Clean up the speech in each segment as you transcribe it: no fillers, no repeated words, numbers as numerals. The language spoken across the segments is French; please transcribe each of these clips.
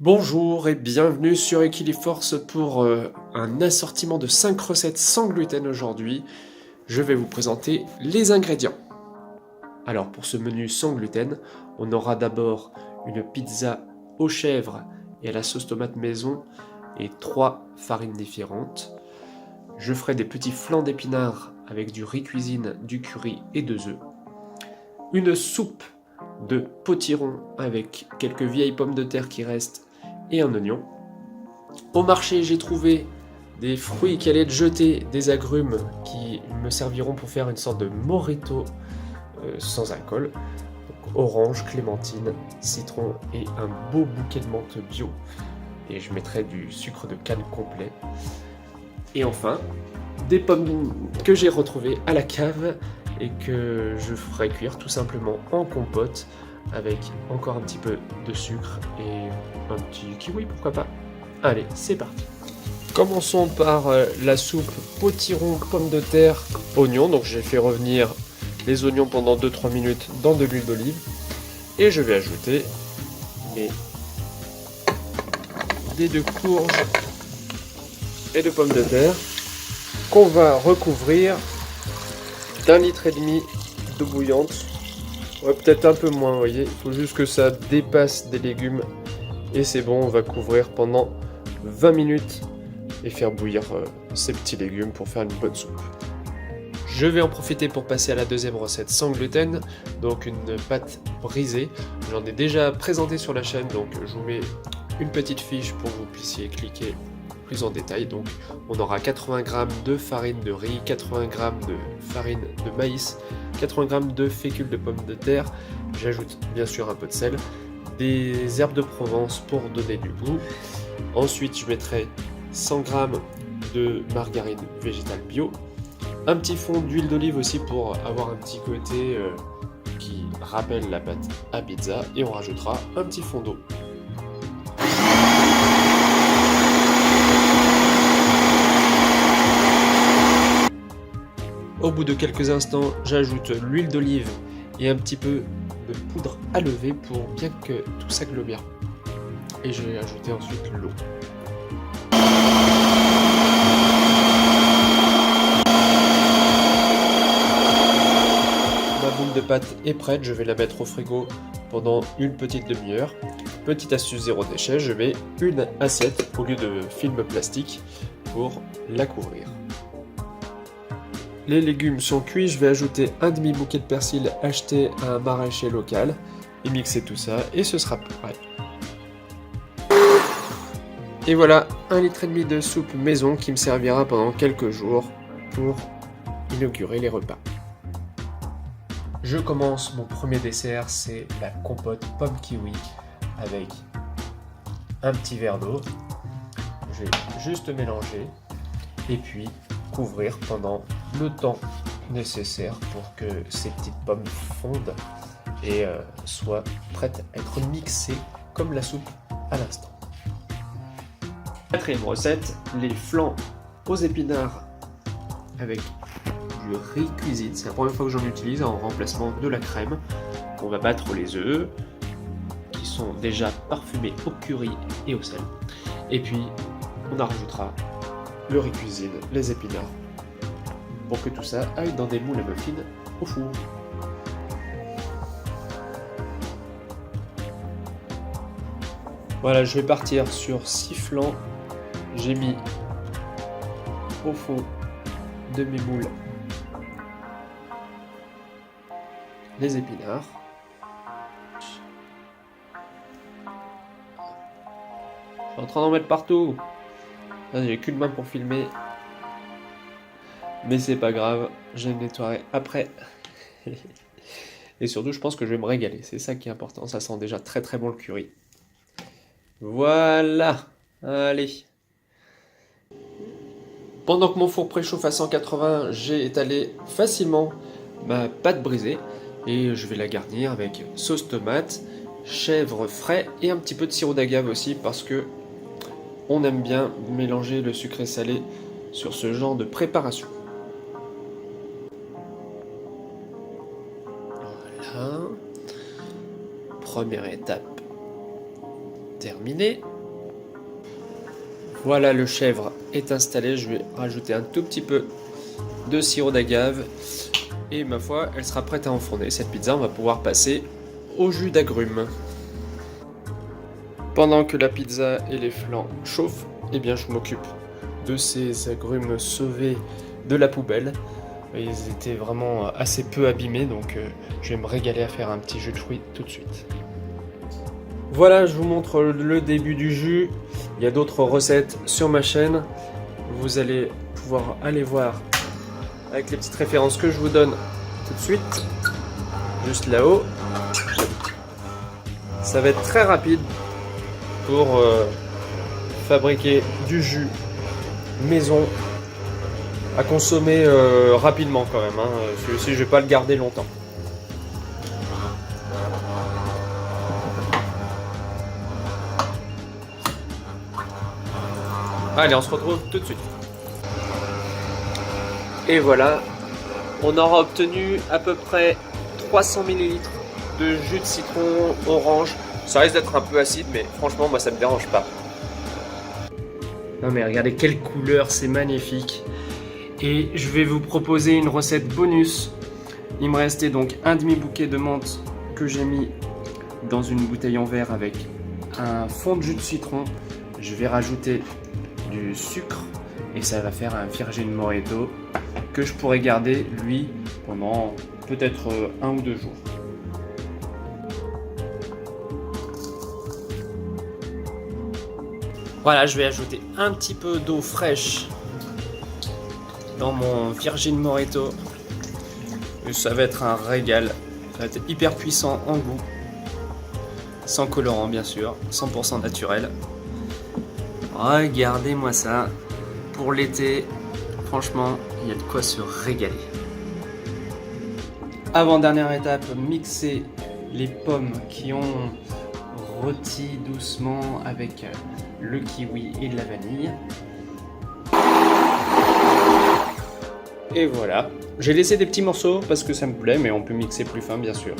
Bonjour et bienvenue sur Equiliforce pour un assortiment de 5 recettes sans gluten aujourd'hui. Je vais vous présenter les ingrédients. Alors pour ce menu sans gluten, on aura d'abord une pizza aux chèvres et à la sauce tomate maison et 3 farines différentes. Je ferai des petits flancs d'épinards avec du riz cuisine, du curry et 2 œufs. Une soupe de potiron avec quelques vieilles pommes de terre qui restent et un oignon. Au marché, j'ai trouvé des fruits qui allaient être jetés, des agrumes qui me serviront pour faire une sorte de mojito sans alcool. Donc, orange, clémentine, citron et un beau bouquet de menthe bio. Et je mettrai du sucre de canne complet. Et enfin, des pommes que j'ai retrouvées à la cave et que je ferai cuire tout simplement en compote avec encore un petit peu de sucre et un petit kiwi, pourquoi pas. Allez, c'est parti. Commençons par la soupe potiron, pommes de terre, oignons. Donc j'ai fait revenir les oignons pendant 2-3 minutes dans de l'huile d'olive. Et je vais ajouter mes dés de courge et de pommes de terre qu'on va recouvrir d'1,5 litre d'eau bouillante. Ouais, peut-être un peu moins, vous voyez. Il faut juste que ça dépasse des légumes. Et c'est bon, on va couvrir pendant 20 minutes et faire bouillir ces petits légumes pour faire une bonne soupe. Je vais en profiter pour passer à la deuxième recette sans gluten, donc une pâte brisée. J'en ai déjà présenté sur la chaîne, donc je vous mets une petite fiche pour que vous puissiez cliquer plus en détail. Donc on aura 80 g de farine de riz, 80 g de farine de maïs, 80 g de fécule de pommes de terre. J'ajoute bien sûr un peu de sel, des herbes de Provence pour donner du goût. Ensuite je mettrai 100 g de margarine végétale bio, un petit fond d'huile d'olive aussi pour avoir un petit côté qui rappelle la pâte à pizza, et on rajoutera un petit fond d'eau. Au bout de quelques instants, j'ajoute l'huile d'olive et un petit peu de poudre à lever pour bien que tout s'agglomère. Et je vais ajouter ensuite l'eau. Ma boule de pâte est prête, je vais la mettre au frigo pendant une petite demi-heure. Petite astuce zéro déchet, je mets une assiette au lieu de film plastique pour la couvrir. Les légumes sont cuits, je vais ajouter un demi-bouquet de persil acheté à un maraîcher local et mixer tout ça et ce sera prêt. Et voilà, 1,5 litre de soupe maison qui me servira pendant quelques jours pour inaugurer les repas. Je commence mon premier dessert, c'est la compote pomme kiwi avec un petit verre d'eau. Je vais juste mélanger et puis couvrir pendant le temps nécessaire pour que ces petites pommes fondent et soient prêtes à être mixées comme la soupe à l'instant. Quatrième recette, les flancs aux épinards avec du riz cuisine. C'est la première fois que j'en utilise en remplacement de la crème. On va battre les œufs qui sont déjà parfumés au curry et au sel. Et puis on en rajoutera le riz cuisine, les épinards, pour que tout ça aille dans des moules à muffins au four. Voilà, je vais partir sur 6 flancs. J'ai mis au fond de mes moules les épinards. Je suis en train d'en mettre partout. J'ai qu'une main pour filmer. Mais c'est pas grave, je les nettoierai après. Et surtout, je pense que je vais me régaler. C'est ça qui est important. Ça sent déjà très très bon le curry. Voilà. Allez. Pendant que mon four préchauffe à 180, j'ai étalé facilement ma pâte brisée. Et je vais la garnir avec sauce tomate, chèvre frais et un petit peu de sirop d'agave aussi parce que on aime bien mélanger le sucré salé sur ce genre de préparation. Voilà. Première étape terminée. Voilà, le chèvre est installé. Je vais rajouter un tout petit peu de sirop d'agave. Et ma foi, elle sera prête à enfourner. Cette pizza, on va pouvoir passer au jus d'agrumes. Pendant que la pizza et les flancs chauffent, eh bien, je m'occupe de ces agrumes sauvés de la poubelle. Ils étaient vraiment assez peu abîmés, donc je vais me régaler à faire un petit jus de fruits tout de suite. Voilà, je vous montre le début du jus. Il y a d'autres recettes sur ma chaîne. Vous allez pouvoir aller voir avec les petites références que je vous donne tout de suite. Juste là-haut. Ça va être très rapide pour fabriquer du jus maison à consommer rapidement quand même. Celui-ci, je vais pas le garder longtemps. Allez, on se retrouve tout de suite. Et voilà, on aura obtenu à peu près 300 ml de jus de citron orange. Ça risque d'être un peu acide, mais franchement, moi, ça me dérange pas. Non mais regardez quelle couleur, c'est magnifique. Et je vais vous proposer une recette bonus. Il me restait donc un demi-bouquet de menthe que j'ai mis dans une bouteille en verre avec un fond de jus de citron. Je vais rajouter du sucre et ça va faire un Virgin Mojito que je pourrais garder lui pendant peut-être 1 ou 2 jours. Voilà, je vais ajouter un petit peu d'eau fraîche dans mon Virgin Mojito. Et ça va être un régal. Ça va être hyper puissant en goût. Sans colorant bien sûr, 100% naturel. Regardez-moi ça. Pour l'été, franchement, il y a de quoi se régaler. Avant-dernière étape, mixer les pommes qui ont rôti doucement avec le kiwi et de la vanille. Et voilà. J'ai laissé des petits morceaux parce que ça me plaît, mais on peut mixer plus fin bien sûr.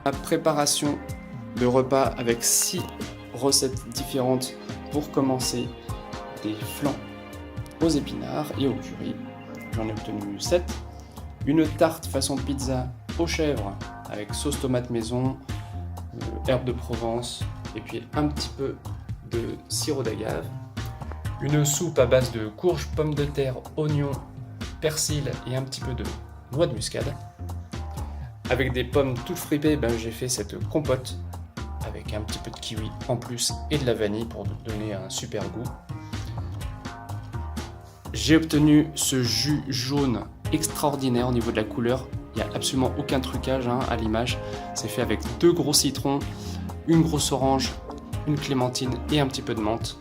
La préparation de repas avec 6 recettes différentes pour commencer. Des flancs aux épinards et au curry. J'en ai obtenu 7. Une tarte façon pizza aux chèvres avec sauce tomate maison, herbes de Provence et puis un petit peu de sirop d'agave. Une soupe à base de courges, pommes de terre, oignons, persil et un petit peu de noix de muscade. Avec des pommes toutes fripées, j'ai fait cette compote avec un petit peu de kiwi en plus et de la vanille pour donner un super goût. J'ai obtenu ce jus jaune extraordinaire au niveau de la couleur. Il n'y a absolument aucun trucage à l'image. C'est fait avec 2 gros citrons, une grosse orange, une clémentine et un petit peu de menthe.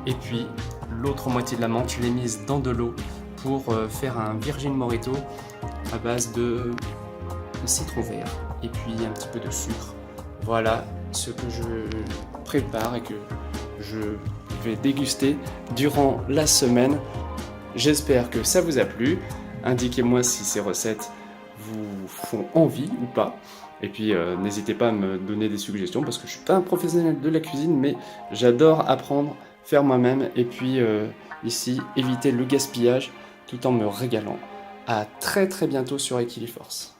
Et puis l'autre moitié de la menthe, je l'ai mise dans de l'eau pour faire un Virgin Mojito à base de citron vert et puis un petit peu de sucre. Voilà ce que je prépare et que je vais déguster durant la semaine. J'espère que ça vous a plu. Indiquez-moi si ces recettes vous font envie ou pas. Et puis n'hésitez pas à me donner des suggestions parce que je suis pas un professionnel de la cuisine, mais j'adore apprendre, faire moi-même et puis ici éviter le gaspillage tout en me régalant. À très bientôt sur Equiliforce.